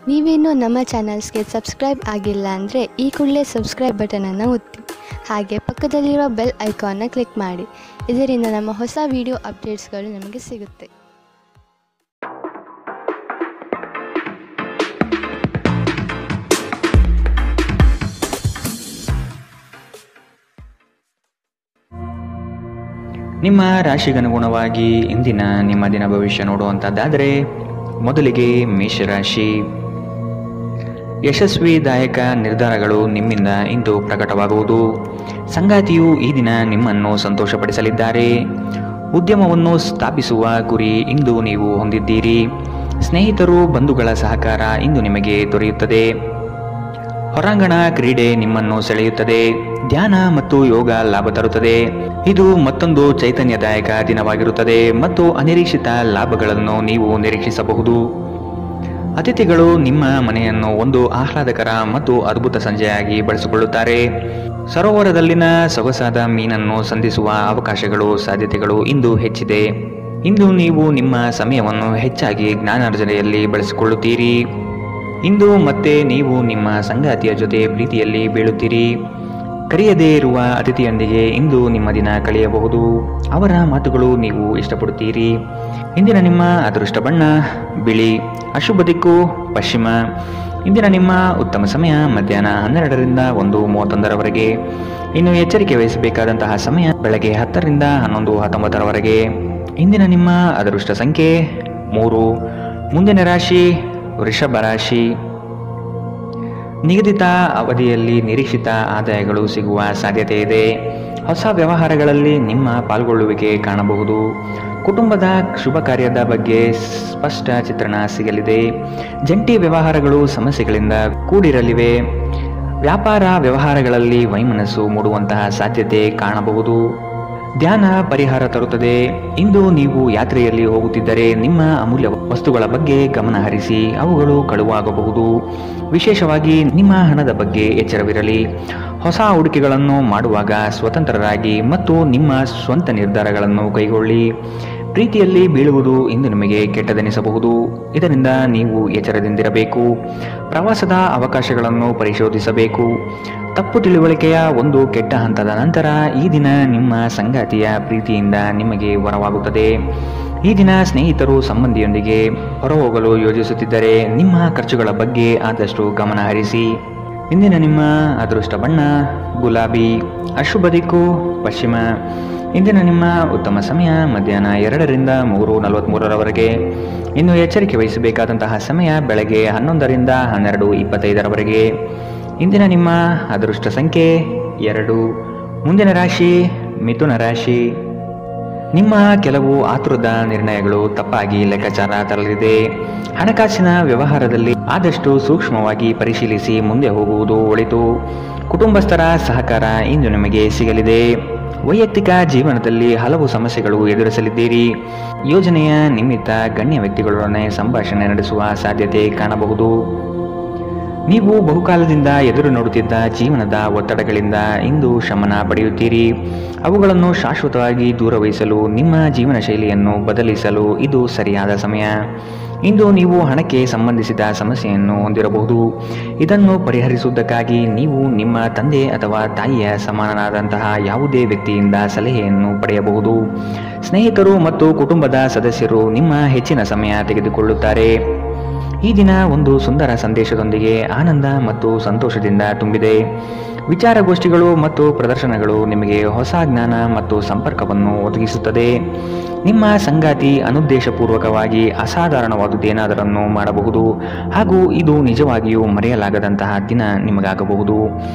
ನೀವೇನೂ ನಮ್ಮ ಚಾನಲ್ಸ್ಗೆ ಸಬ್ಸ್ಕ್ರೈಬ್ ಆಗಿಲ್ಲ ಅಂದರೆ ಈ ಕೂಡಲೇ ಸಬ್ಸ್ಕ್ರೈಬ್ ಬಟನನ್ನು ಒತ್ತಿ, ಹಾಗೆ ಪಕ್ಕದಲ್ಲಿರೋ ಬೆಲ್ ಐಕಾನ್ನ ಕ್ಲಿಕ್ ಮಾಡಿ. ಇದರಿಂದ ನಮ್ಮ ಹೊಸ ವಿಡಿಯೋ ಅಪ್ಡೇಟ್ಸ್ಗಳು ನಿಮಗೆ ಸಿಗುತ್ತೆ. ನಿಮ್ಮ ರಾಶಿಗನುಗುಣವಾಗಿ ಇಂದಿನ ನಿಮ್ಮ ದಿನ ಭವಿಷ್ಯ ನೋಡುವಂಥದ್ದಾದರೆ, ಮೊದಲಿಗೆ ಮೇಷರಾಶಿ. ಯಶಸ್ವಿದಾಯಕ ನಿರ್ಧಾರಗಳು ನಿಮ್ಮಿಂದ ಇಂದು ಪ್ರಕಟವಾಗುವುದು. ಸಂಗಾತಿಯು ಈ ದಿನ ನಿಮ್ಮನ್ನು ಸಂತೋಷಪಡಿಸಲಿದ್ದಾರೆ. ಉದ್ಯಮವನ್ನು ಸ್ಥಾಪಿಸುವ ಗುರಿ ಇಂದು ನೀವು ಹೊಂದಿದ್ದೀರಿ. ಸ್ನೇಹಿತರು ಬಂಧುಗಳ ಸಹಕಾರ ಇಂದು ನಿಮಗೆ ದೊರೆಯುತ್ತದೆ. ಹೊರಾಂಗಣ ಕ್ರೀಡೆ ನಿಮ್ಮನ್ನು ಸೆಳೆಯುತ್ತದೆ. ಧ್ಯಾನ ಮತ್ತು ಯೋಗ ಲಾಭ ತರುತ್ತದೆ. ಇದು ಮತ್ತೊಂದು ಚೈತನ್ಯದಾಯಕ ದಿನವಾಗಿರುತ್ತದೆ ಮತ್ತು ಅನಿರೀಕ್ಷಿತ ಲಾಭಗಳನ್ನು ನೀವು ನಿರೀಕ್ಷಿಸಬಹುದು. ಅತಿಥಿಗಳು ನಿಮ್ಮ ಮನೆಯನ್ನು ಒಂದು ಆಹ್ಲಾದಕರ ಮತ್ತು ಅದ್ಭುತ ಸಂಜೆಯಾಗಿ ಬಳಸಿಕೊಳ್ಳುತ್ತಾರೆ. ಸರೋವರದಲ್ಲಿನ ಸೊಗಸಾದ ಮೀನನ್ನು ಸಂಧಿಸುವ ಅವಕಾಶಗಳು ಸಾಧ್ಯತೆಗಳು ಇಂದು ಹೆಚ್ಚಿದೆ. ಇಂದು ನೀವು ನಿಮ್ಮ ಸಮಯವನ್ನು ಹೆಚ್ಚಾಗಿ ಜ್ಞಾನಾರ್ಜನೆಯಲ್ಲಿ ಬಳಸಿಕೊಳ್ಳುತ್ತೀರಿ. ಇಂದು ಮತ್ತೆ ನೀವು ನಿಮ್ಮ ಸಂಗಾತಿಯ ಜೊತೆ ಪ್ರೀತಿಯಲ್ಲಿ ಬೀಳುತ್ತೀರಿ. ಕರೆಯದೇ ಇರುವ ಅತಿಥಿಯೊಂದಿಗೆ ಇಂದು ನಿಮ್ಮ ದಿನ ಕಳೆಯಬಹುದು. ಅವರ ಮಾತುಗಳು ನೀವು ಇಷ್ಟಪಡುತ್ತೀರಿ. ಇಂದಿನ ನಿಮ್ಮ ಅದೃಷ್ಟ ಬಣ್ಣ ಬಿಳಿ. ಅಶುಭ ದಿಕ್ಕು ಪಶ್ಚಿಮ. ಇಂದಿನ ನಿಮ್ಮ ಉತ್ತಮ ಸಮಯ ಮಧ್ಯಾಹ್ನ 12ರಿಂದ 1:31ರವರೆಗೆ. ಇನ್ನು ಎಚ್ಚರಿಕೆ ವಹಿಸಬೇಕಾದಂತಹ ಸಮಯ ಬೆಳಗ್ಗೆ 10ರಿಂದ 11:19ರವರೆಗೆ. ಇಂದಿನ ನಿಮ್ಮ ಅದೃಷ್ಟ ಸಂಖ್ಯೆ 3. ಮುಂದಿನ ರಾಶಿ ವೃಷಭ ರಾಶಿ. ನಿಗದಿತ ಅವಧಿಯಲ್ಲಿ ನಿರೀಕ್ಷಿತ ಆದಾಯಗಳು ಸಿಗುವ ಸಾಧ್ಯತೆ ಇದೆ. ಹೊಸ ವ್ಯವಹಾರಗಳಲ್ಲಿ ನಿಮ್ಮ ಪಾಲ್ಗೊಳ್ಳುವಿಕೆ ಕಾಣಬಹುದು. ಕುಟುಂಬದ ಶುಭ ಕಾರ್ಯದ ಬಗ್ಗೆ ಸ್ಪಷ್ಟ ಚಿತ್ರಣ ಸಿಗಲಿದೆ. ಜಂಟಿ ವ್ಯವಹಾರಗಳು ಸಮಸ್ಯೆಗಳಿಂದ ಕೂಡಿರಲಿವೆ. ವ್ಯಾಪಾರ ವ್ಯವಹಾರಗಳಲ್ಲಿ ವೈಮನಸ್ಸು ಮೂಡುವಂತಹ ಸಾಧ್ಯತೆ ಕಾಣಬಹುದು. ಧ್ಯಾನ ಪರಿಹಾರ ತರುತ್ತದೆ. ಇಂದು ನೀವು ಯಾತ್ರೆಯಲ್ಲಿ ಹೋಗುತ್ತಿದ್ದರೆ ನಿಮ್ಮ ಅಮೂಲ್ಯ ವಸ್ತುಗಳ ಬಗ್ಗೆ ಗಮನ ಹರಿಸಿ, ಅವುಗಳು ಕಳುವಾಗಬಹುದು. ವಿಶೇಷವಾಗಿ ನಿಮ್ಮ ಹಣದ ಬಗ್ಗೆ ಎಚ್ಚರವಿರಲಿ. ಹೊಸ ಹೂಡಿಕೆಗಳನ್ನು ಮಾಡುವಾಗ ಸ್ವತಂತ್ರರಾಗಿ ಮತ್ತು ನಿಮ್ಮ ಸ್ವಂತ ನಿರ್ಧಾರಗಳನ್ನು ಕೈಗೊಳ್ಳಿ. ಪ್ರೀತಿಯಲ್ಲಿ ಬೀಳುವುದು ಇಂದು ನಿಮಗೆ ಕೆಟ್ಟದೆನಿಸಬಹುದು. ಇದರಿಂದ ನೀವು ಎಚ್ಚರದಿಂದಿರಬೇಕು. ಪ್ರವಾಸದ ಅವಕಾಶಗಳನ್ನು ಪರಿಶೋಧಿಸಬೇಕು. ತಪ್ಪು ತಿಳುವಳಿಕೆಯ ಒಂದು ಕೆಟ್ಟ ಹಂತದ ನಂತರ ಈ ದಿನ ನಿಮ್ಮ ಸಂಗಾತಿಯ ಪ್ರೀತಿಯಿಂದ ನಿಮಗೆ ವರವಾಗುತ್ತದೆ. ಈ ದಿನ ಸ್ನೇಹಿತರು ಸಂಬಂಧಿಯೊಂದಿಗೆ ಹೊರಹೋಗಲು ಯೋಜಿಸುತ್ತಿದ್ದರೆ ನಿಮ್ಮ ಖರ್ಚುಗಳ ಬಗ್ಗೆ ಆದಷ್ಟು ಗಮನ ಹರಿಸಿ. ಇಂದಿನ ನಿಮ್ಮ ಅದೃಷ್ಟ ಬಣ್ಣ ಗುಲಾಬಿ. ಅಶುಭ ದಿಕ್ಕು ಪಶ್ಚಿಮ. ಇಂದಿನ ನಿಮ್ಮ ಉತ್ತಮ ಸಮಯ ಮಧ್ಯಾಹ್ನ 2ರಿಂದ 3:43ರವರೆಗೆ. ಇನ್ನು ಎಚ್ಚರಿಕೆ ವಹಿಸಬೇಕಾದಂತಹ ಸಮಯ ಬೆಳಗ್ಗೆ 11ರಿಂದ 12:25ರವರೆಗೆ. ಇಂದಿನ ನಿಮ್ಮ ಅದೃಷ್ಟ ಸಂಖ್ಯೆ 2. ಮುಂದಿನ ರಾಶಿ ಮಿಥುನ ರಾಶಿ. ನಿಮ್ಮ ಕೆಲವು ಆತುರದ ನಿರ್ಣಯಗಳು ತಪ್ಪಾಗಿ ಲೆಕ್ಕಾಚಾರ ತರಲಿದೆ. ಹಣಕಾಸಿನ ವ್ಯವಹಾರದಲ್ಲಿ ಆದಷ್ಟು ಸೂಕ್ಷ್ಮವಾಗಿ ಪರಿಶೀಲಿಸಿ ಮುಂದೆ ಹೋಗುವುದು ಒಳಿತು. ಕುಟುಂಬಸ್ಥರ ಸಹಕಾರ ಇಂದು ನಿಮಗೆ ಸಿಗಲಿದೆ. ವೈಯಕ್ತಿಕ ಜೀವನದಲ್ಲಿ ಹಲವು ಸಮಸ್ಯೆಗಳು ಎದುರಿಸಲಿದ್ದೀರಿ. ಯೋಜನೆಯ ನಿಮಿತ್ತ ಗಣ್ಯ ವ್ಯಕ್ತಿಗಳೊಡನೆ ಸಂಭಾಷಣೆ ನಡೆಸುವ ಸಾಧ್ಯತೆ ಕಾಣಬಹುದು. ನೀವು ಬಹುಕಾಲದಿಂದ ಎದುರು ನೋಡುತ್ತಿದ್ದ ಜೀವನದ ಒತ್ತಡಗಳಿಂದ ಇಂದು ಶಮನ ಪಡೆಯುತ್ತೀರಿ. ಅವುಗಳನ್ನು ಶಾಶ್ವತವಾಗಿ ದೂರವಿರಿಸಲು ನಿಮ್ಮ ಜೀವನ ಶೈಲಿಯನ್ನು ಬದಲಿಸಲು ಇದು ಸರಿಯಾದ ಸಮಯ. ಇಂದು ನೀವು ಹಣಕ್ಕೆ ಸಂಬಂಧಿಸಿದ ಸಮಸ್ಯೆಯನ್ನು ಹೊಂದಿರಬಹುದು. ಇದನ್ನು ಪರಿಹರಿಸುವುದಕ್ಕಾಗಿ ನೀವು ನಿಮ್ಮ ತಂದೆ ಅಥವಾ ತಾಯಿಯ ಸಮಾನನಾದಂತಹ ಯಾವುದೇ ವ್ಯಕ್ತಿಯಿಂದ ಸಲಹೆಯನ್ನು ಪಡೆಯಬಹುದು. ಸ್ನೇಹಿತರು ಮತ್ತು ಕುಟುಂಬದ ಸದಸ್ಯರು ನಿಮ್ಮ ಹೆಚ್ಚಿನ ಸಮಯ ತೆಗೆದುಕೊಳ್ಳುತ್ತಾರೆ. ಈ ದಿನ ಒಂದು ಸುಂದರ ಸಂದೇಶದೊಂದಿಗೆ ಆನಂದ ಮತ್ತು ಸಂತೋಷದಿಂದ ತುಂಬಿದೆ. ವಿಚಾರಗೋಷ್ಠಿಗಳು ಮತ್ತು ಪ್ರದರ್ಶನಗಳು ನಿಮಗೆ ಹೊಸ ಜ್ಞಾನ ಮತ್ತು ಸಂಪರ್ಕವನ್ನು ಒದಗಿಸುತ್ತದೆ. ನಿಮ್ಮ ಸಂಗಾತಿ ಅನುದ್ದೇಶಪೂರ್ವಕವಾಗಿ ಅಸಾಧಾರಣವಾದುದೇನಾದರನ್ನು ಮಾಡಬಹುದು ಹಾಗೂ ಇದು ನಿಜವಾಗಿಯೂ ಮರೆಯಲಾಗದಂತಹ ದಿನ ನಿಮಗಾಗಬಹುದು.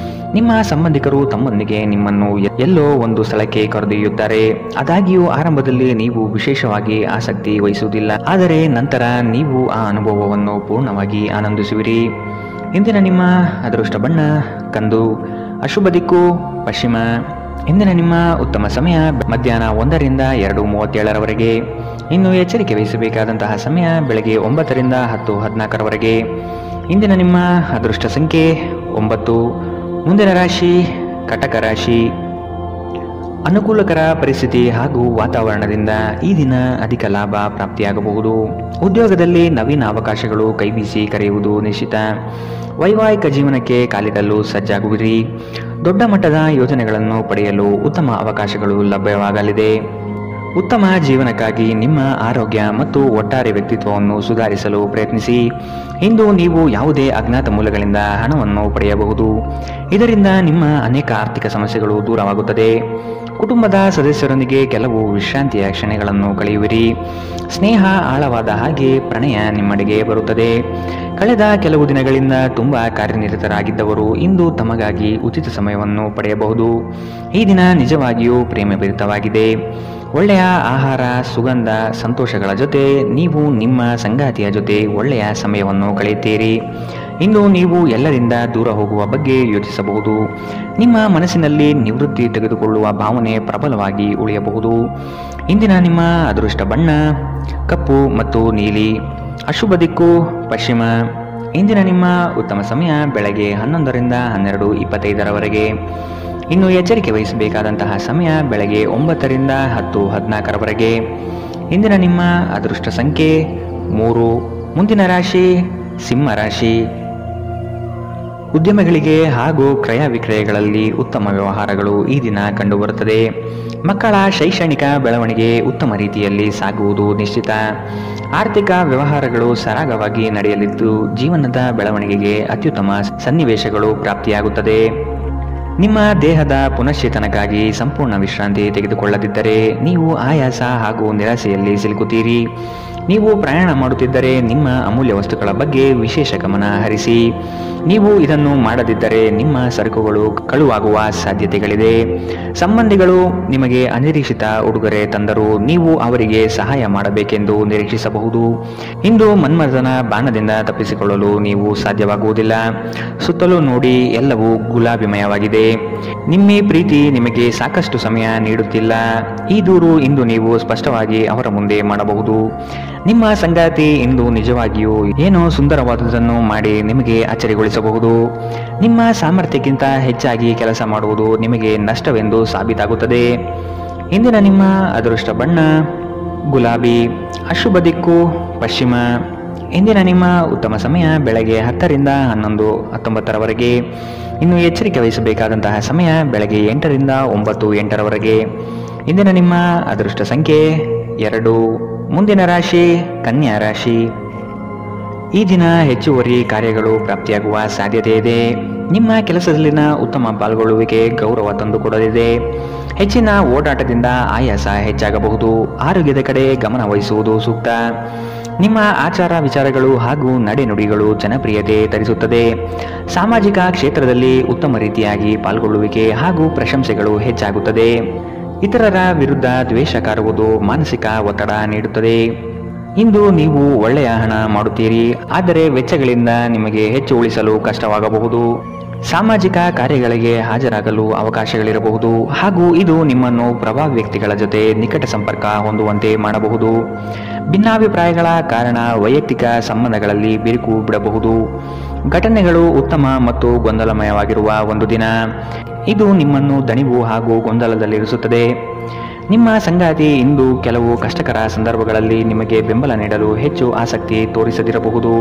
ನಿಮ್ಮ ಸಂಬಂಧಿಕರು ತಮ್ಮೊಂದಿಗೆ ನಿಮ್ಮನ್ನು ಎಲ್ಲೋ ಒಂದು ಸ್ಥಳಕ್ಕೆ ಕರೆದೊಯ್ಯುತ್ತಾರೆ. ಆದಾಗ್ಯೂ ಆರಂಭದಲ್ಲಿ ನೀವು ವಿಶೇಷವಾಗಿ ಆಸಕ್ತಿ ವಹಿಸುವುದಿಲ್ಲ, ಆದರೆ ನಂತರ ನೀವು ಆ ಅನುಭವವನ್ನು ಪೂರ್ಣವಾಗಿ ಆನಂದಿಸುವಿರಿ. ಇಂದಿನ ನಿಮ್ಮ ಅದೃಷ್ಟ ಬಣ್ಣ ಕಂದು. ಅಶುಭ ದಿಕ್ಕು ಪಶ್ಚಿಮ. ಇಂದಿನ ನಿಮ್ಮ ಉತ್ತಮ ಸಮಯ ಮಧ್ಯಾಹ್ನ 1ರಿಂದ 2:37ರವರೆಗೆ. ಇನ್ನು ಎಚ್ಚರಿಕೆ ವಹಿಸಬೇಕಾದಂತಹ ಸಮಯ ಬೆಳಗ್ಗೆ 9ರಿಂದ 10:14ರವರೆಗೆ. ಇಂದಿನ ನಿಮ್ಮ ಅದೃಷ್ಟ ಸಂಖ್ಯೆ 9. ಮುಂದಿನ ರಾಶಿ ಕಟಕ ರಾಶಿ. ಅನುಕೂಲಕರ ಪರಿಸ್ಥಿತಿ ಹಾಗೂ ವಾತಾವರಣದಿಂದ ಈ ದಿನ ಅಧಿಕ ಲಾಭ ಪ್ರಾಪ್ತಿಯಾಗಬಹುದು. ಉದ್ಯೋಗದಲ್ಲಿ ನವೀನ ಅವಕಾಶಗಳು ಕೈಬೀಸಿ ಕರೆಯುವುದು ನಿಶ್ಚಿತ. ವೈವಾಹಿಕ ಜೀವನಕ್ಕೆ ಕಾಲಿಡಲು ಸಜ್ಜಾಗುವಿರಿ. ದೊಡ್ಡ ಮಟ್ಟದ ಯೋಜನೆಗಳನ್ನು ಪಡೆಯಲು ಉತ್ತಮ ಅವಕಾಶಗಳು ಲಭ್ಯವಾಗಲಿದೆ. ಉತ್ತಮ ಜೀವನಕ್ಕಾಗಿ ನಿಮ್ಮ ಆರೋಗ್ಯ ಮತ್ತು ಒಟ್ಟಾರೆ ವ್ಯಕ್ತಿತ್ವವನ್ನು ಸುಧಾರಿಸಲು ಪ್ರಯತ್ನಿಸಿ. ಇಂದು ನೀವು ಯಾವುದೇ ಅಜ್ಞಾತ ಮೂಲಗಳಿಂದ ಹಣವನ್ನು ಪಡೆಯಬಹುದು. ಇದರಿಂದ ನಿಮ್ಮ ಅನೇಕ ಆರ್ಥಿಕ ಸಮಸ್ಯೆಗಳು ದೂರವಾಗುತ್ತದೆ. ಕುಟುಂಬದ ಸದಸ್ಯರೊಂದಿಗೆ ಕೆಲವು ವಿಶ್ರಾಂತಿಯ ಕ್ಷಣಗಳನ್ನು ಕಳೆಯುವಿರಿ. ಸ್ನೇಹ ಆಳವಾದ ಹಾಗೆ ಪ್ರಣಯ ನಿಮ್ಮಡೆಗೆ ಬರುತ್ತದೆ. ಕಳೆದ ಕೆಲವು ದಿನಗಳಿಂದ ತುಂಬಾ ಕಾರ್ಯನಿರತರಾಗಿದ್ದವರು ಇಂದು ತಮಗಾಗಿ ಉಚಿತ ಸಮಯವನ್ನು ಪಡೆಯಬಹುದು. ಈ ದಿನ ನಿಜವಾಗಿಯೂ ಪ್ರೇಮಭರಿತವಾಗಿದೆ. ಒಳ್ಳೆಯ ಆಹಾರ, ಸುಗಂಧ, ಸಂತೋಷಗಳ ಜೊತೆ ನೀವು ನಿಮ್ಮ ಸಂಗಾತಿಯ ಜೊತೆ ಒಳ್ಳೆಯ ಸಮಯವನ್ನು ಕಳೆಯುತ್ತೀರಿ. ಇಂದು ನೀವು ಎಲ್ಲರಿಂದ ದೂರ ಹೋಗುವ ಬಗ್ಗೆ ಯೋಚಿಸಬಹುದು. ನಿಮ್ಮ ಮನಸ್ಸಿನಲ್ಲಿ ನಿವೃತ್ತಿ ತೆಗೆದುಕೊಳ್ಳುವ ಭಾವನೆ ಪ್ರಬಲವಾಗಿ ಉಳಿಯಬಹುದು. ಇಂದಿನ ನಿಮ್ಮ ಅದೃಷ್ಟ ಬಣ್ಣ ಕಪ್ಪು ಮತ್ತು ನೀಲಿ. ಅಶುಭ ದಿಕ್ಕು ಪಶ್ಚಿಮ. ಇಂದಿನ ನಿಮ್ಮ ಉತ್ತಮ ಸಮಯ ಬೆಳಗ್ಗೆ 11ರಿಂದ 12:25ರವರೆಗೆ. ಇನ್ನು ಎಚ್ಚರಿಕೆ ವಹಿಸಬೇಕಾದಂತಹ ಸಮಯ ಬೆಳಗ್ಗೆ 9ರಿಂದ 10:14ರವರೆಗೆ. ಇಂದಿನ ನಿಮ್ಮ ಅದೃಷ್ಟ ಸಂಖ್ಯೆ 3. ಮುಂದಿನ ರಾಶಿ ಸಿಂಹ ರಾಶಿ. ಉದ್ಯಮಗಳಿಗೆ ಹಾಗೂ ಕ್ರಯ ವಿಕ್ರಯಗಳಲ್ಲಿ ಉತ್ತಮ ವ್ಯವಹಾರಗಳು ಈ ದಿನ ಕಂಡುಬರುತ್ತದೆ. ಮಕ್ಕಳ ಶೈಕ್ಷಣಿಕ ಬೆಳವಣಿಗೆ ಉತ್ತಮ ರೀತಿಯಲ್ಲಿ ಸಾಗುವುದು ನಿಶ್ಚಿತ. ಆರ್ಥಿಕ ವ್ಯವಹಾರಗಳು ಸರಾಗವಾಗಿ ನಡೆಯಲಿದ್ದು ಜೀವನದ ಬೆಳವಣಿಗೆಗೆ ಅತ್ಯುತ್ತಮ ಸನ್ನಿವೇಶಗಳು ಪ್ರಾಪ್ತಿಯಾಗುತ್ತದೆ. ನಿಮ್ಮ ದೇಹದ ಪುನಶ್ಚೇತನಕ್ಕಾಗಿ ಸಂಪೂರ್ಣ ವಿಶ್ರಾಂತಿ ತೆಗೆದುಕೊಳ್ಳದಿದ್ದರೆ ನೀವು ಆಯಾಸ ಹಾಗೂ ನಿರಾಸೆಯಲ್ಲಿ ಸಿಲುಕುತ್ತೀರಿ. ನೀವು ಪ್ರಯಾಣ ಮಾಡುತ್ತಿದ್ದರೆ ನಿಮ್ಮ ಅಮೂಲ್ಯ ವಸ್ತುಗಳ ಬಗ್ಗೆ ವಿಶೇಷ ಗಮನ ಹರಿಸಿ. ನೀವು ಇದನ್ನು ಮಾಡದಿದ್ದರೆ ನಿಮ್ಮ ಸರಕುಗಳು ಕಳುವಾಗುವ ಸಾಧ್ಯತೆಗಳಿದೆ. ಸಂಬಂಧಿಗಳು ನಿಮಗೆ ಅನಿರೀಕ್ಷಿತ ಉಡುಗೊರೆ ತಂದರೂ ನೀವು ಅವರಿಗೆ ಸಹಾಯ ಮಾಡಬೇಕೆಂದು ನಿರೀಕ್ಷಿಸಬಹುದು. ಇಂದು ಮನ್ಮಥನ ಬಾಣದಿಂದ ತಪ್ಪಿಸಿಕೊಳ್ಳಲು ನೀವು ಸಾಧ್ಯವಾಗುವುದಿಲ್ಲ. ಸುತ್ತಲೂ ನೋಡಿ, ಎಲ್ಲವೂ ಗುಲಾಬಿಮಯವಾಗಿದೆ. ನಿಮ್ಮ ಪ್ರೀತಿ ನಿಮಗೆ ಸಾಕಷ್ಟು ಸಮಯ ನೀಡುತ್ತಿಲ್ಲ. ಈ ದೂರು ಇಂದು ನೀವು ಸ್ಪಷ್ಟವಾಗಿ ಅವರ ಮುಂದೆ ಮಾಡಬಹುದು. ನಿಮ್ಮ ಸಂಗಾತಿ ಇಂದು ನಿಜವಾಗಿಯೂ ಏನೋ ಸುಂದರವಾದುದನ್ನು ಮಾಡಿ ನಿಮಗೆ ಅಚ್ಚರಿಗೊಳಿಸಬಹುದು. ನಿಮ್ಮ ಸಾಮರ್ಥ್ಯಕ್ಕಿಂತ ಹೆಚ್ಚಾಗಿ ಕೆಲಸ ಮಾಡುವುದು ನಿಮಗೆ ನಷ್ಟವೆಂದು ಸಾಬೀತಾಗುತ್ತದೆ. ಇಂದಿನ ನಿಮ್ಮ ಅದೃಷ್ಟ ಬಣ್ಣ ಗುಲಾಬಿ. ಅಶುಭ ದಿಕ್ಕು ಪಶ್ಚಿಮ. ಇಂದಿನ ನಿಮ್ಮ ಉತ್ತಮ ಸಮಯ ಬೆಳಗ್ಗೆ 10ರಿಂದ 11:19ರವರೆಗೆ. ಇನ್ನು ಎಚ್ಚರಿಕೆ ವಹಿಸಬೇಕಾದಂತಹ ಸಮಯ ಬೆಳಗ್ಗೆ 8ರಿಂದ 9:08ರವರೆಗೆ. ಇಂದಿನ ನಿಮ್ಮ ಅದೃಷ್ಟ ಸಂಖ್ಯೆ 2. ಮುಂದಿನ ರಾಶಿ ಕನ್ಯಾ ರಾಶಿ. ಈ ದಿನ ಹೆಚ್ಚುವರಿ ಕಾರ್ಯಗಳು ಪ್ರಾಪ್ತಿಯಾಗುವ ಸಾಧ್ಯತೆ ಇದೆ. ನಿಮ್ಮ ಕೆಲಸದಲ್ಲಿನ ಉತ್ತಮ ಪಾಲ್ಗೊಳ್ಳುವಿಕೆ ಗೌರವ ತಂದುಕೊಡಲಿದೆ. ಹೆಚ್ಚಿನ ಓಡಾಟದಿಂದ ಆಯಾಸ ಹೆಚ್ಚಾಗಬಹುದು. ಆರೋಗ್ಯದ ಕಡೆ ಗಮನ ವಹಿಸುವುದು ಸೂಕ್ತ. ನಿಮ್ಮ ಆಚಾರ ವಿಚಾರಗಳು ಹಾಗೂ ನಡೆನುಡಿಗಳು ಜನಪ್ರಿಯತೆ ತರಿಸುತ್ತದೆ. ಸಾಮಾಜಿಕ ಕ್ಷೇತ್ರದಲ್ಲಿ ಉತ್ತಮ ರೀತಿಯಾಗಿ ಪಾಲ್ಗೊಳ್ಳುವಿಕೆ ಹಾಗೂ ಪ್ರಶಂಸೆಗಳು ಹೆಚ್ಚಾಗುತ್ತದೆ. ಇತರರ ವಿರುದ್ಧ ದ್ವೇಷ ಕಾರುವುದು ಮಾನಸಿಕ ಒತ್ತಡ ನೀಡುತ್ತದೆ. ಇಂದು ನೀವು ಒಳ್ಳೆಯ ಹಣ ಮಾಡುತ್ತೀರಿ, ಆದರೆ ವೆಚ್ಚಗಳಿಂದ ನಿಮಗೆ ಹೆಚ್ಚು ಉಳಿಸಲು ಕಷ್ಟವಾಗಬಹುದು. ಸಾಮಾಜಿಕ ಕಾರ್ಯಗಳಿಗೆ ಹಾಜರಾಗಲು ಅವಕಾಶಗಳಿರಬಹುದು ಹಾಗೂ ಇದು ನಿಮ್ಮನ್ನು ಪ್ರಭಾವಿ ವ್ಯಕ್ತಿಗಳ ಜೊತೆ ನಿಕಟ ಸಂಪರ್ಕ ಹೊಂದುವಂತೆ ಮಾಡಬಹುದು. ಭಿನ್ನಾಭಿಪ್ರಾಯಗಳ ಕಾರಣ ವೈಯಕ್ತಿಕ ಸಂಬಂಧಗಳಲ್ಲಿ ಬಿರುಕು ಬಿಡಬಹುದು. ಘಟನೆಗಳು ಉತ್ತಮ ಮತ್ತು ಗೊಂದಲಮಯವಾಗಿರುವ ಒಂದು ದಿನ. ಇದು ನಿಮ್ಮನ್ನು ದಣಿವು ಹಾಗೂ ಗೊಂದಲದಲ್ಲಿರಿಸುತ್ತದೆ. ನಿಮ್ಮ ಸಂಗಾತಿ ಇಂದು ಕೆಲವು ಕಷ್ಟಕರ ಸಂದರ್ಭಗಳಲ್ಲಿ ನಿಮಗೆ ಬೆಂಬಲ ನೀಡಲು ಹೆಚ್ಚು ಆಸಕ್ತಿ ತೋರಿಸದಿರಬಹುದು.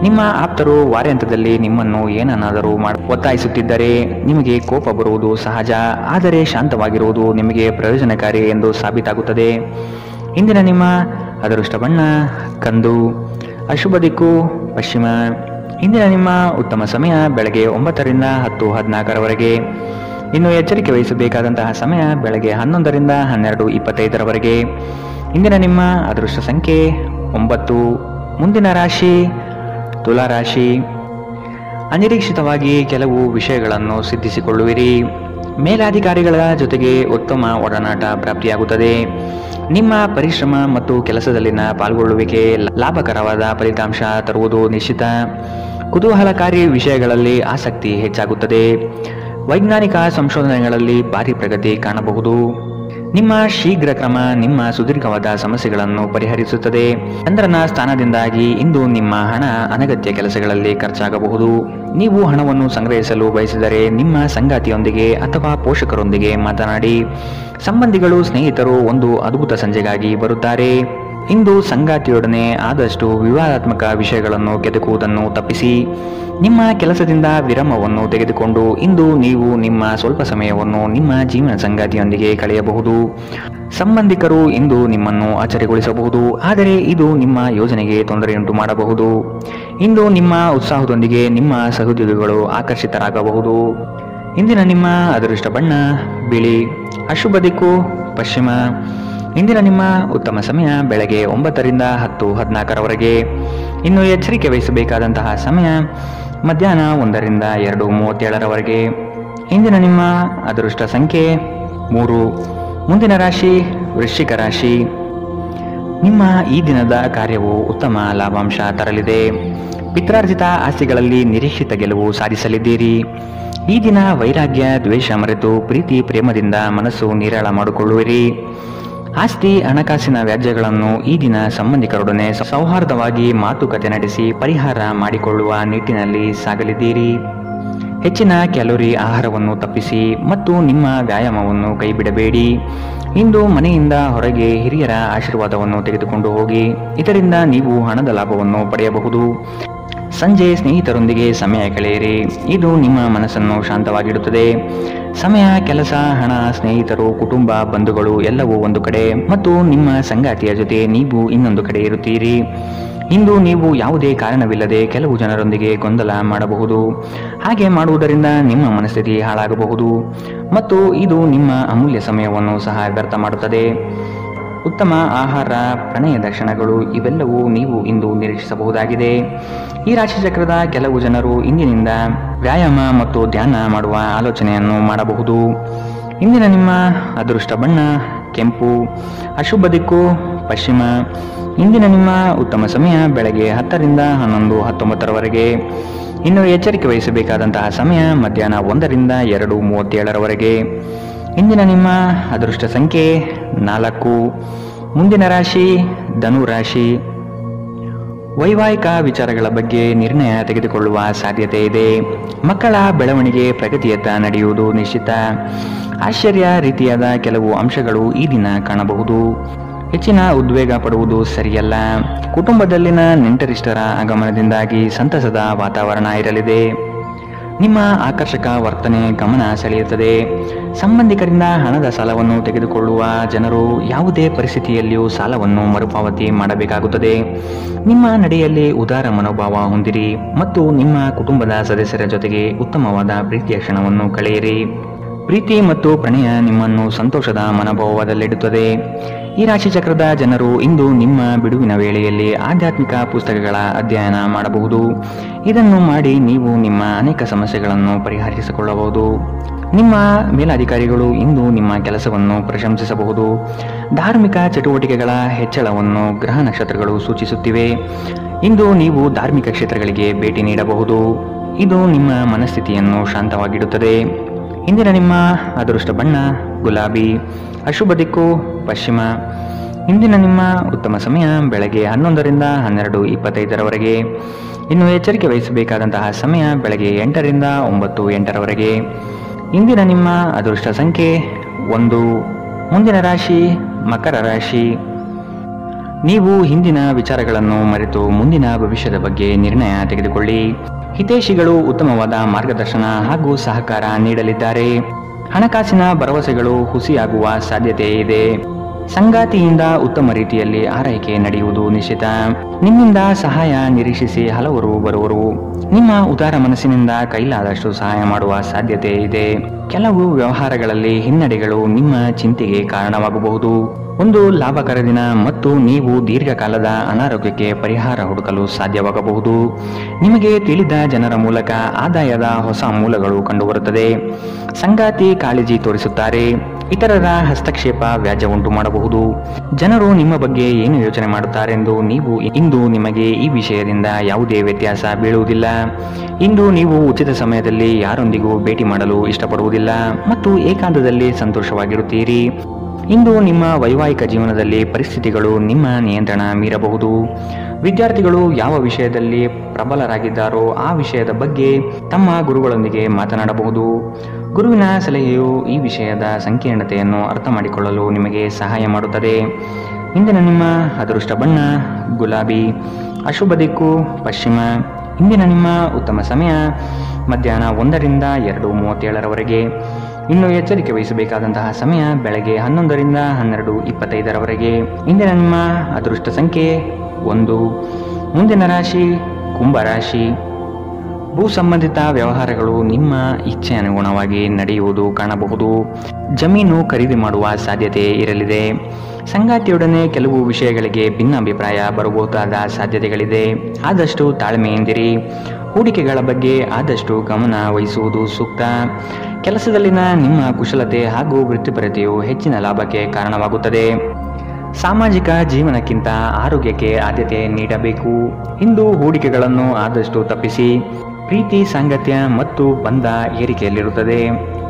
ನಿಮ್ಮ ಆಪ್ತರು ವಾರಾಂತ್ಯದಲ್ಲಿ ನಿಮ್ಮನ್ನು ಏನನ್ನಾದರೂ ಒತ್ತಾಯಿಸುತ್ತಿದ್ದರೆ ನಿಮಗೆ ಕೋಪ ಬರುವುದು ಸಹಜ, ಆದರೆ ಶಾಂತವಾಗಿರುವುದು ನಿಮಗೆ ಪ್ರಯೋಜನಕಾರಿ ಎಂದು ಸಾಬೀತಾಗುತ್ತದೆ. ಇಂದಿನ ನಿಮ್ಮ ಅದೃಷ್ಟ ಬಣ್ಣ ಕಂದು. ಅಶುಭ ದಿಕ್ಕು ಪಶ್ಚಿಮ. ಇಂದಿನ ನಿಮ್ಮ ಉತ್ತಮ ಸಮಯ ಬೆಳಗ್ಗೆ 9ರಿಂದ 10:14ರವರೆಗೆ. ಇನ್ನು ಎಚ್ಚರಿಕೆ ವಹಿಸಬೇಕಾದಂತಹ ಸಮಯ ಬೆಳಗ್ಗೆ 11ರಿಂದ 12:25ರವರೆಗೆ. ಇಂದಿನ ನಿಮ್ಮ ಅದೃಷ್ಟ ಸಂಖ್ಯೆ 9. ಮುಂದಿನ ರಾಶಿ ತುಲಾ ರಾಶಿ. ಅನಿರೀಕ್ಷಿತವಾಗಿ ಕೆಲವು ವಿಷಯಗಳನ್ನು ಸಿದ್ಧಿಸಿಕೊಳ್ಳುವಿರಿ. ಮೇಲಾಧಿಕಾರಿಗಳ ಜೊತೆಗೆ ಉತ್ತಮ ಒಡನಾಟ ಪ್ರಾಪ್ತಿಯಾಗುತ್ತದೆ. ನಿಮ್ಮ ಪರಿಶ್ರಮ ಮತ್ತು ಕೆಲಸದಲ್ಲಿನ ಪಾಲ್ಗೊಳ್ಳುವಿಕೆ ಲಾಭಕರವಾದ ಫಲಿತಾಂಶ ತರುವುದು ನಿಶ್ಚಿತ. ಕುತೂಹಲಕಾರಿ ವಿಷಯಗಳಲ್ಲಿ ಆಸಕ್ತಿ ಹೆಚ್ಚಾಗುತ್ತದೆ. ವೈಜ್ಞಾನಿಕ ಸಂಶೋಧನೆಗಳಲ್ಲಿ ಭಾರಿ ಪ್ರಗತಿ ಕಾಣಬಹುದು. ನಿಮ್ಮ ಶೀಘ್ರ ಕ್ರಮ ನಿಮ್ಮ ಸುದೀರ್ಘವಾದ ಸಮಸ್ಯೆಗಳನ್ನು ಪರಿಹರಿಸುತ್ತದೆ. ಚಂದ್ರನ ಸ್ಥಾನದಿಂದಾಗಿ ಇಂದು ನಿಮ್ಮ ಹಣ ಅನಗತ್ಯ ಕೆಲಸಗಳಲ್ಲಿ ಖರ್ಚಾಗಬಹುದು. ನೀವು ಹಣವನ್ನು ಸಂಗ್ರಹಿಸಲು ಬಯಸಿದರೆ ನಿಮ್ಮ ಸಂಗಾತಿಯೊಂದಿಗೆ ಅಥವಾ ಪೋಷಕರೊಂದಿಗೆ ಮಾತನಾಡಿ. ಸಂಬಂಧಿಗಳು ಸ್ನೇಹಿತರು ಒಂದು ಅದ್ಭುತ ಸಂಜೆಗಾಗಿ ಬರುತ್ತಾರೆ. ಇಂದು ಸಂಗಾತಿಯೊಡನೆ ಆದಷ್ಟು ವಿವಾದಾತ್ಮಕ ವಿಷಯಗಳನ್ನು ಕೆದಕುವುದನ್ನು ತಪ್ಪಿಸಿ. ನಿಮ್ಮ ಕೆಲಸದಿಂದ ವಿರಾಮವನ್ನು ತೆಗೆದುಕೊಂಡು ಇಂದು ನೀವು ನಿಮ್ಮ ಸ್ವಲ್ಪ ಸಮಯವನ್ನು ನಿಮ್ಮ ಜೀವನ ಸಂಗಾತಿಯೊಂದಿಗೆ ಕಳೆಯಬಹುದು. ಸಂಬಂಧಿಕರು ಇಂದು ನಿಮ್ಮನ್ನು ಅಚ್ಚರಿಗೊಳಿಸಬಹುದು, ಆದರೆ ಇದು ನಿಮ್ಮ ಯೋಜನೆಗೆ ತೊಂದರೆಯುಂಟು ಮಾಡಬಹುದು. ಇಂದು ನಿಮ್ಮ ಉತ್ಸಾಹದೊಂದಿಗೆ ನಿಮ್ಮ ಸಹೋದ್ಯೋಗಿಗಳು ಆಕರ್ಷಿತರಾಗಬಹುದು. ಇಂದಿನ ನಿಮ್ಮ ಅದೃಷ್ಟ ಬಣ್ಣ ಬಿಳಿ. ಅಶುಭ ದಿಕ್ಕು ಪಶ್ಚಿಮ. ಇಂದಿನ ನಿಮ್ಮ ಉತ್ತಮ ಸಮಯ ಬೆಳಗ್ಗೆ 9 ರಿಂದ 10:14 ಇನ್ನು ಎಚ್ಚರಿಕೆ ವಹಿಸಬೇಕಾದಂತಹ ಸಮಯ ಮಧ್ಯಾಹ್ನ 1 ರಿಂದ 2:37 ಇಂದಿನ ನಿಮ್ಮ ಅದೃಷ್ಟ ಸಂಖ್ಯೆ 3. ಮುಂದಿನ ರಾಶಿ ವೃಶ್ಚಿಕ ರಾಶಿ. ನಿಮ್ಮ ಈ ದಿನದ ಕಾರ್ಯವು ಉತ್ತಮ ಲಾಭಾಂಶ ತರಲಿದೆ. ಪಿತ್ರಾರ್ಜಿತ ಆಸ್ತಿಗಳಲ್ಲಿ ನಿರೀಕ್ಷಿತ ಗೆಲುವು ಸಾಧಿಸಲಿದ್ದೀರಿ. ಈ ದಿನ ವೈರಾಗ್ಯ ದ್ವೇಷ ಮರೆತು ಪ್ರೀತಿ ಪ್ರೇಮದಿಂದ ಮನಸ್ಸು ನಿರಾಳ ಮಾಡಿಕೊಳ್ಳುವಿರಿ. ಆಸ್ತಿ ಹಣಕಾಸಿನ ವ್ಯಾಜ್ಯಗಳನ್ನು ಈ ದಿನ ಸಂಬಂಧಿಕರೊಡನೆ ಸೌಹಾರ್ದವಾಗಿ ಮಾತುಕತೆ ನಡೆಸಿ ಪರಿಹಾರ ಮಾಡಿಕೊಳ್ಳುವ ನಿಟ್ಟಿನಲ್ಲಿ ಸಾಗಲಿದ್ದೀರಿ. ಹೆಚ್ಚಿನ ಕ್ಯಾಲೋರಿ ಆಹಾರವನ್ನು ತಪ್ಪಿಸಿ ಮತ್ತು ನಿಮ್ಮ ವ್ಯಾಯಾಮವನ್ನು ಕೈಬಿಡಬೇಡಿ. ಇಂದು ಮನೆಯಿಂದ ಹೊರಗೆ ಹಿರಿಯರ ಆಶೀರ್ವಾದವನ್ನು ತೆಗೆದುಕೊಂಡು ಹೋಗಿ, ಇದರಿಂದ ನೀವು ಹಣದ ಲಾಭವನ್ನು ಪಡೆಯಬಹುದು. ಸಂಜೆ ಸ್ನೇಹಿತರೊಂದಿಗೆ ಸಮಯ ಕಳೆಯಿರಿ, ಇದು ನಿಮ್ಮ ಮನಸ್ಸನ್ನು ಶಾಂತವಾಗಿಡುತ್ತದೆ. ಸಮಯ, ಕೆಲಸ, ಹಣ, ಸ್ನೇಹಿತರು, ಕುಟುಂಬ, ಬಂಧುಗಳು ಎಲ್ಲವೂ ಒಂದು ಕಡೆ ಮತ್ತು ನಿಮ್ಮ ಸಂಗಾತಿಯ ಜೊತೆ ನೀವು ಇನ್ನೊಂದು ಕಡೆ ಇರುತ್ತೀರಿ. ಇಂದು ನೀವು ಯಾವುದೇ ಕಾರಣವಿಲ್ಲದೆ ಕೆಲವು ಜನರೊಂದಿಗೆ ಗೊಂದಲ ಮಾಡಬಹುದು. ಹಾಗೆ ಮಾಡುವುದರಿಂದ ನಿಮ್ಮ ಮನಸ್ಥಿತಿ ಹಾಳಾಗಬಹುದು ಮತ್ತು ಇದು ನಿಮ್ಮ ಅಮೂಲ್ಯ ಸಮಯವನ್ನು ಸಹ ವ್ಯರ್ಥ ಮಾಡುತ್ತದೆ. ಉತ್ತಮ ಆಹಾರ, ಪ್ರಣಯದ ಕ್ಷಣಗಳು ಇವೆಲ್ಲವೂ ನೀವು ಇಂದು ನಿರೀಕ್ಷಿಸಬಹುದಾಗಿದೆ. ಈ ರಾಶಿಚಕ್ರದ ಕೆಲವು ಜನರು ಇಂದಿನಿಂದ ವ್ಯಾಯಾಮ ಮತ್ತು ಧ್ಯಾನ ಮಾಡುವ ಆಲೋಚನೆಯನ್ನು ಮಾಡಬಹುದು. ಇಂದಿನ ನಿಮ್ಮ ಅದೃಷ್ಟ ಬಣ್ಣ ಕೆಂಪು. ಅಶುಭ ದಿಕ್ಕು ಪಶ್ಚಿಮ. ಇಂದಿನ ನಿಮ್ಮ ಉತ್ತಮ ಸಮಯ ಬೆಳಗ್ಗೆ 10 ರಿಂದ 11:19 ಇನ್ನು ಎಚ್ಚರಿಕೆ ವಹಿಸಬೇಕಾದಂತಹ ಸಮಯ ಮಧ್ಯಾಹ್ನ 1 ರಿಂದ 2:37 ಇಂದಿನ ನಿಮ್ಮ ಅದೃಷ್ಟ ಸಂಖ್ಯೆ 4. ಮುಂದಿನ ರಾಶಿ ಧನು ರಾಶಿ. ವೈವಾಹಿಕ ವಿಚಾರಗಳ ಬಗ್ಗೆ ನಿರ್ಣಯ ತೆಗೆದುಕೊಳ್ಳುವ ಸಾಧ್ಯತೆ ಇದೆ. ಮಕ್ಕಳ ಬೆಳವಣಿಗೆ ಪ್ರಗತಿಯತ್ತ ನಡೆಯುವುದು ನಿಶ್ಚಿತ. ಆಶ್ಚರ್ಯ ರೀತಿಯಾದ ಕೆಲವು ಅಂಶಗಳು ಈ ದಿನ ಕಾಣಬಹುದು. ಹೆಚ್ಚಿನ ಉದ್ವೇಗ ಪಡುವುದು ಸರಿಯಲ್ಲ. ಕುಟುಂಬದಲ್ಲಿನ ನೆಂಟರಿಷ್ಟರ ಆಗಮನದಿಂದಾಗಿ ಸಂತಸದ ವಾತಾವರಣ ಇರಲಿದೆ. ನಿಮ್ಮ ಆಕರ್ಷಕ ವರ್ತನೆ ಗಮನ ಸೆಳೆಯುತ್ತದೆ. ಸಂಬಂಧಿಕರಿಂದ ಹಣದ ಸಾಲವನ್ನು ತೆಗೆದುಕೊಳ್ಳುವ ಜನರು ಯಾವುದೇ ಪರಿಸ್ಥಿತಿಯಲ್ಲಿಯೂ ಸಾಲವನ್ನು ಮರುಪಾವತಿ ಮಾಡಬೇಕಾಗುತ್ತದೆ. ನಿಮ್ಮ ನಡೆಯಲ್ಲಿ ಉದಾರ ಮನೋಭಾವ ಹೊಂದಿರಿ ಮತ್ತು ನಿಮ್ಮ ಕುಟುಂಬದ ಸದಸ್ಯರ ಜೊತೆಗೆ ಉತ್ತಮವಾದ ಪ್ರೀತಿಯ ಕ್ಷಣವನ್ನು ಕಳೆಯಿರಿ. ಪ್ರೀತಿ ಮತ್ತು ಪ್ರಣಯ ನಿಮ್ಮನ್ನು ಸಂತೋಷದ ಮನೋಭಾವದಲ್ಲಿಡುತ್ತದೆ. ಈ ರಾಶಿ ಚಕ್ರದ ಜನರು ಇಂದು ನಿಮ್ಮ ಬಿಡುವಿನ ವೇಳೆಯಲ್ಲಿ ಆಧ್ಯಾತ್ಮಿಕ ಪುಸ್ತಕಗಳ ಅಧ್ಯಯನ ಮಾಡಬಹುದು. ಇದನ್ನು ಮಾಡಿ ನೀವು ನಿಮ್ಮ ಅನೇಕ ಸಮಸ್ಯೆಗಳನ್ನು ಪರಿಹರಿಸಿಕೊಳ್ಳಬಹುದು. ನಿಮ್ಮ ಮೇಲಾಧಿಕಾರಿಗಳು ಇಂದು ನಿಮ್ಮ ಕೆಲಸವನ್ನು ಪ್ರಶಂಸಿಸಬಹುದು. ಧಾರ್ಮಿಕ ಚಟುವಟಿಕೆಗಳ ಹೆಚ್ಚಳವನ್ನು ಗ್ರಹ ನಕ್ಷತ್ರಗಳು ಸೂಚಿಸುತ್ತಿವೆ. ಇಂದು ನೀವು ಧಾರ್ಮಿಕ ಕ್ಷೇತ್ರಗಳಿಗೆ ಭೇಟಿ ನೀಡಬಹುದು. ಇದು ನಿಮ್ಮ ಮನಸ್ಥಿತಿಯನ್ನು ಶಾಂತವಾಗಿಡುತ್ತದೆ. ಇಂದಿನ ನಿಮ್ಮ ಅದೃಷ್ಟ ಬಣ್ಣ ಗುಲಾಬಿ. ಅಶುಭ ದಿಕ್ಕು ಪಶ್ಚಿಮ. ಇಂದಿನ ನಿಮ್ಮ ಉತ್ತಮ ಸಮಯ ಬೆಳಗ್ಗೆ 11 ರಿಂದ 12:25 ಇನ್ನು ಎಚ್ಚರಿಕೆ ವಹಿಸಬೇಕಾದಂತಹ ಸಮಯ ಬೆಳಗ್ಗೆ 8 ರಿಂದ 9:08 ಇಂದಿನ ನಿಮ್ಮ ಅದೃಷ್ಟ ಸಂಖ್ಯೆ 1. ಮುಂದಿನ ರಾಶಿ ಮಕರ ರಾಶಿ. ನೀವು ಹಿಂದಿನ ವಿಚಾರಗಳನ್ನು ಮರೆತು ಮುಂದಿನ ಭವಿಷ್ಯದ ಬಗ್ಗೆ ನಿರ್ಣಯ ತೆಗೆದುಕೊಳ್ಳಿ. ಹಿತೈಷಿಗಳು ಉತ್ತಮವಾದ ಮಾರ್ಗದರ್ಶನ ಹಾಗೂ ಸಹಕಾರ ನೀಡಲಿದ್ದಾರೆ. ಹಣಕಾಸಿನ ಭರವಸೆಗಳು ಹುಸಿಯಾಗುವ ಸಾಧ್ಯತೆ ಇದೆ. ಸಂಗಾತಿಯಿಂದ ಉತ್ತಮ ರೀತಿಯಲ್ಲಿ ಆರೈಕೆ ನಡೆಯುವುದು ನಿಶ್ಚಿತ. ನಿಮ್ಮಿಂದ ಸಹಾಯ ನಿರೀಕ್ಷಿಸಿ ಹಲವರು ಬರುವರು. ನಿಮ್ಮ ಉದಾರ ಮನಸ್ಸಿನಿಂದ ಕೈಲಾದಷ್ಟು ಸಹಾಯ ಮಾಡುವ ಸಾಧ್ಯತೆ ಇದೆ. ಕೆಲವು ವ್ಯವಹಾರಗಳಲ್ಲಿ ಹಿನ್ನಡೆಗಳು ನಿಮ್ಮ ಚಿಂತೆಗೆ ಕಾರಣವಾಗಬಹುದು. ಒಂದು ಲಾಭಕರ ದಿನ ಮತ್ತು ನೀವು ದೀರ್ಘಕಾಲದ ಅನಾರೋಗ್ಯಕ್ಕೆ ಪರಿಹಾರ ಹುಡುಕಲು ಸಾಧ್ಯವಾಗಬಹುದು. ನಿಮಗೆ ತಿಳಿದ ಜನರ ಮೂಲಕ ಆದಾಯದ ಹೊಸ ಮೂಲಗಳು ಕಂಡುಬರುತ್ತದೆ. ಸಂಗಾತಿ ಕಾಳಜಿ ತೋರಿಸುತ್ತಾರೆ. ಇತರರ ಹಸ್ತಕ್ಷೇಪ ವ್ಯಾಜ್ಯ ಉಂಟು ಮಾಡಬಹುದು. ಜನರು ನಿಮ್ಮ ಬಗ್ಗೆ ಏನು ಯೋಚನೆ ಮಾಡುತ್ತಾರೆಂದು ನೀವು ಇಂದು ನಿಮಗೆ ಈ ವಿಷಯದಿಂದ ಯಾವುದೇ ವ್ಯತ್ಯಾಸ ಬೀಳುವುದಿಲ್ಲ. ಇಂದು ನೀವು ಉಚಿತ ಸಮಯದಲ್ಲಿ ಯಾರೊಂದಿಗೂ ಭೇಟಿ ಮಾಡಲು ಇಷ್ಟಪಡುವುದಿಲ್ಲ ಮತ್ತು ಏಕಾಂತದಲ್ಲಿ ಸಂತೋಷವಾಗಿರುತ್ತೀರಿ. ಇಂದು ನಿಮ್ಮ ವೈವಾಹಿಕ ಜೀವನದಲ್ಲಿ ಪರಿಸ್ಥಿತಿಗಳು ನಿಮ್ಮ ನಿಯಂತ್ರಣ ಮೀರಬಹುದು. ವಿದ್ಯಾರ್ಥಿಗಳು ಯಾವ ವಿಷಯದಲ್ಲಿ ಪ್ರಬಲರಾಗಿದ್ದಾರೋ ಆ ವಿಷಯದ ಬಗ್ಗೆ ತಮ್ಮ ಗುರುಗಳೊಂದಿಗೆ ಮಾತನಾಡಬಹುದು. ಗುರುವಿನ ಸಲಹೆಯು ಈ ವಿಷಯದ ಸಂಕೀರ್ಣತೆಯನ್ನು ಅರ್ಥ ಮಾಡಿಕೊಳ್ಳಲು ನಿಮಗೆ ಸಹಾಯ ಮಾಡುತ್ತದೆ. ಇಂದಿನ ನಿಮ್ಮ ಅದೃಷ್ಟ ಬಣ್ಣ ಗುಲಾಬಿ, ಅಶುಭ ದಿಕ್ಕು ಪಶ್ಚಿಮ. ಇಂದಿನ ನಿಮ್ಮ ಉತ್ತಮ ಸಮಯ ಮಧ್ಯಾಹ್ನ 1ರಿಂದ 2:37ರವರೆಗೆ. ಇನ್ನು ಎಚ್ಚರಿಕೆ ವಹಿಸಬೇಕಾದಂತಹ ಸಮಯ ಬೆಳಗ್ಗೆ 11ರಿಂದ 12:25ರವರೆಗೆ. ಇಂದಿನ ನಿಮ್ಮ ಅದೃಷ್ಟ ಸಂಖ್ಯೆ 1. ಮುಂದಿನ ರಾಶಿ ಕುಂಭರಾಶಿ. ಭೂ ಸಂಬಂಧಿತ ವ್ಯವಹಾರಗಳು ನಿಮ್ಮ ಇಚ್ಛೆ ಅನುಗುಣವಾಗಿ ನಡೆಯುವುದು ಕಾಣಬಹುದು. ಜಮೀನು ಖರೀದಿ ಮಾಡುವ ಸಾಧ್ಯತೆ ಇರಲಿದೆ. ಸಂಗಾತಿಯೊಡನೆ ಕೆಲವು ವಿಷಯಗಳಿಗೆ ಭಿನ್ನಾಭಿಪ್ರಾಯ ಬರಬಹುದಾದ ಸಾಧ್ಯತೆಗಳಿದೆ. ಆದಷ್ಟು ತಾಳ್ಮೆಯಿಂದಿರಿ. ಹೂಡಿಕೆಗಳ ಬಗ್ಗೆ ಆದಷ್ಟು ಗಮನ ವಹಿಸುವುದು ಸೂಕ್ತ. ಕೆಲಸದಲ್ಲಿನ ನಿಮ್ಮ ಕುಶಲತೆ ಹಾಗೂ ವೃತ್ತಿಪರತೆಯು ಹೆಚ್ಚಿನ ಲಾಭಕ್ಕೆ ಕಾರಣವಾಗುತ್ತದೆ. ಸಾಮಾಜಿಕ ಜೀವನಕ್ಕಿಂತ ಆರೋಗ್ಯಕ್ಕೆ ಆದ್ಯತೆ ನೀಡಬೇಕು. ಇಂದು ಹೂಡಿಕೆಗಳನ್ನು ಆದಷ್ಟು ತಪ್ಪಿಸಿ. ಪ್ರೀತಿ ಸಾಂಗತ್ಯ ಮತ್ತು ಬಂಧ ಏರಿಕೆಯಲ್ಲಿರುತ್ತದೆ.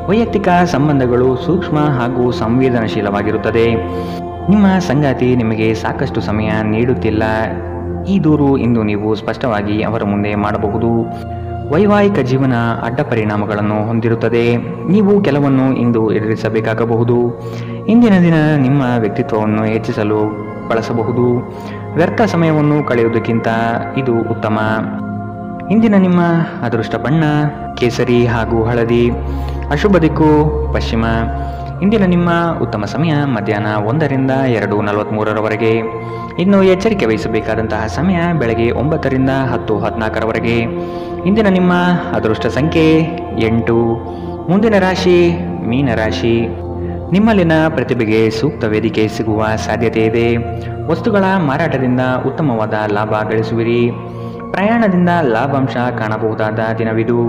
ವೈಯಕ್ತಿಕ ಸಂಬಂಧಗಳು ಸೂಕ್ಷ್ಮ ಹಾಗೂ ಸಂವೇದನಶೀಲವಾಗಿರುತ್ತದೆ. ನಿಮ್ಮ ಸಂಗಾತಿ ನಿಮಗೆ ಸಾಕಷ್ಟು ಸಮಯ ನೀಡುತ್ತಿಲ್ಲ. ಈ ದೂರು ಇಂದು ನೀವು ಸ್ಪಷ್ಟವಾಗಿ ಅವರ ಮುಂದೆ ಮಾಡಬಹುದು. ವೈವಾಹಿಕ ಜೀವನ ಅಡ್ಡ ಪರಿಣಾಮಗಳನ್ನು ಹೊಂದಿರುತ್ತದೆ. ನೀವು ಕೆಲವನ್ನು ಇಂದು ಎದುರಿಸಬೇಕಾಗಬಹುದು. ಇಂದಿನ ದಿನ ನಿಮ್ಮ ವ್ಯಕ್ತಿತ್ವವನ್ನು ಹೆಚ್ಚಿಸಲು ಬಳಸಬಹುದು. ವ್ಯರ್ಥ ಸಮಯವನ್ನು ಕಳೆಯುವುದಕ್ಕಿಂತ ಇದು ಉತ್ತಮ. ಇಂದಿನ ನಿಮ್ಮ ಅದೃಷ್ಟ ಬಣ್ಣ ಕೇಸರಿ ಹಾಗೂ ಹಳದಿ, ಅಶುಭ ದಿಕ್ಕು ಪಶ್ಚಿಮ. ಇಂದಿನ ನಿಮ್ಮ ಉತ್ತಮ ಸಮಯ ಮಧ್ಯಾಹ್ನ 1ರಿಂದ 2:43ರವರೆಗೆ. ಇನ್ನು ಎಚ್ಚರಿಕೆ ವಹಿಸಬೇಕಾದಂತಹ ಸಮಯ ಬೆಳಗ್ಗೆ 9ರಿಂದ 10:14ರವರೆಗೆ. ಇಂದಿನ ನಿಮ್ಮ ಅದೃಷ್ಟ ಸಂಖ್ಯೆ 8. ಮುಂದಿನ ರಾಶಿ ಮೀನರಾಶಿ. ನಿಮ್ಮಲ್ಲಿನ ಪ್ರತಿಭೆಗೆ ಸೂಕ್ತ ವೇದಿಕೆ ಸಿಗುವ ಸಾಧ್ಯತೆ ಇದೆ. ವಸ್ತುಗಳ ಮಾರಾಟದಿಂದ ಉತ್ತಮವಾದ ಲಾಭ ಗಳಿಸುವಿರಿ. ಪ್ರಯಾಣದಿಂದ ಲಾಭಾಂಶ ಕಾಣಬಹುದಾದ ದಿನವಿದು.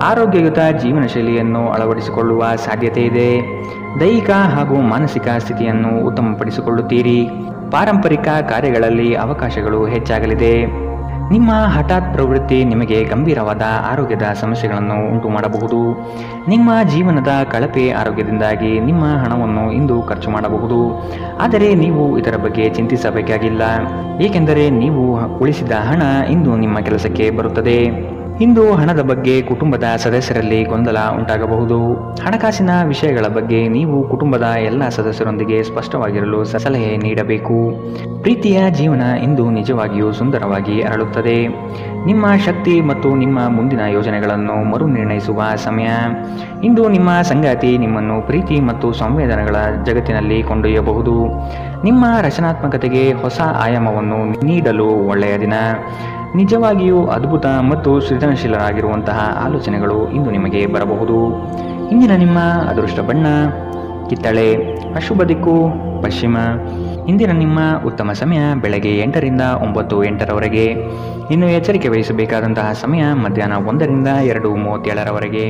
ಆರೋಗ್ಯಯುತ ಜೀವನ ಶೈಲಿಯನ್ನು ಅಳವಡಿಸಿಕೊಳ್ಳುವ ಸಾಧ್ಯತೆ ಇದೆ. ದೈಹಿಕ ಹಾಗೂ ಮಾನಸಿಕ ಸ್ಥಿತಿಯನ್ನು ಉತ್ತಮಪಡಿಸಿಕೊಳ್ಳುತ್ತೀರಿ. ಪಾರಂಪರಿಕ ಕಾರ್ಯಗಳಲ್ಲಿ ಅವಕಾಶಗಳು ಹೆಚ್ಚಾಗಲಿದೆ. ನಿಮ್ಮ ಹಠಾತ್ ಪ್ರವೃತ್ತಿ ನಿಮಗೆ ಗಂಭೀರವಾದ ಆರೋಗ್ಯದ ಸಮಸ್ಯೆಗಳನ್ನು ಉಂಟು ಮಾಡಬಹುದು. ನಿಮ್ಮ ಜೀವನದ ಕಳಪೆ ಆರೋಗ್ಯದಿಂದಾಗಿ ನಿಮ್ಮ ಹಣವನ್ನು ಇಂದು ಖರ್ಚು ಮಾಡಬಹುದು. ಆದರೆ ನೀವು ಇದರ ಬಗ್ಗೆ ಚಿಂತಿಸಬೇಕಾಗಿಲ್ಲ, ಏಕೆಂದರೆ ನೀವು ಉಳಿಸಿದ ಹಣ ಇಂದು ನಿಮ್ಮ ಕೆಲಸಕ್ಕೆ ಬರುತ್ತದೆ. ಇಂದು ಹಣದ ಬಗ್ಗೆ ಕುಟುಂಬದ ಸದಸ್ಯರಲ್ಲಿ ಗೊಂದಲ ಉಂಟಾಗಬಹುದು. ಹಣಕಾಸಿನ ವಿಷಯಗಳ ಬಗ್ಗೆ ನೀವು ಕುಟುಂಬದ ಎಲ್ಲ ಸದಸ್ಯರೊಂದಿಗೆ ಸ್ಪಷ್ಟವಾಗಿರಲು ಸಲಹೆ ನೀಡಬೇಕು. ಪ್ರೀತಿಯ ಜೀವನ ಇಂದು ನಿಜವಾಗಿಯೂ ಸುಂದರವಾಗಿ ಅರಳುತ್ತದೆ. ನಿಮ್ಮ ಶಕ್ತಿ ಮತ್ತು ನಿಮ್ಮ ಮುಂದಿನ ಯೋಜನೆಗಳನ್ನು ಮರು ನಿರ್ಣಯಿಸುವ ಸಮಯ. ಇಂದು ನಿಮ್ಮ ಸಂಗಾತಿ ನಿಮ್ಮನ್ನು ಪ್ರೀತಿ ಮತ್ತು ಸಂವೇದನೆಗಳ ಜಗತ್ತಿನಲ್ಲಿ ಕೊಂಡೊಯ್ಯಬಹುದು. ನಿಮ್ಮ ರಚನಾತ್ಮಕತೆಗೆ ಹೊಸ ಆಯಾಮವನ್ನು ನೀಡಲು ಒಳ್ಳೆಯ ದಿನ. ನಿಜವಾಗಿಯೂ ಅದ್ಭುತ ಮತ್ತು ಸೃಜನಶೀಲರಾಗಿರುವಂತಹ ಆಲೋಚನೆಗಳು ಇಂದು ನಿಮಗೆ ಬರಬಹುದು. ಇಂದಿನ ನಿಮ್ಮ ಅದೃಷ್ಟ ಬಣ್ಣ ಕಿತ್ತಳೆ, ಅಶುಭ ದಿಕ್ಕು ಪಶ್ಚಿಮ. ಇಂದಿನ ನಿಮ್ಮ ಉತ್ತಮ ಸಮಯ ಬೆಳಗ್ಗೆ 8ರಿಂದ 9:08ರವರೆಗೆ. ಇನ್ನು ಎಚ್ಚರಿಕೆ ವಹಿಸಬೇಕಾದಂತಹ ಸಮಯ ಮಧ್ಯಾಹ್ನ 1ರಿಂದ 2:37ರವರೆಗೆ.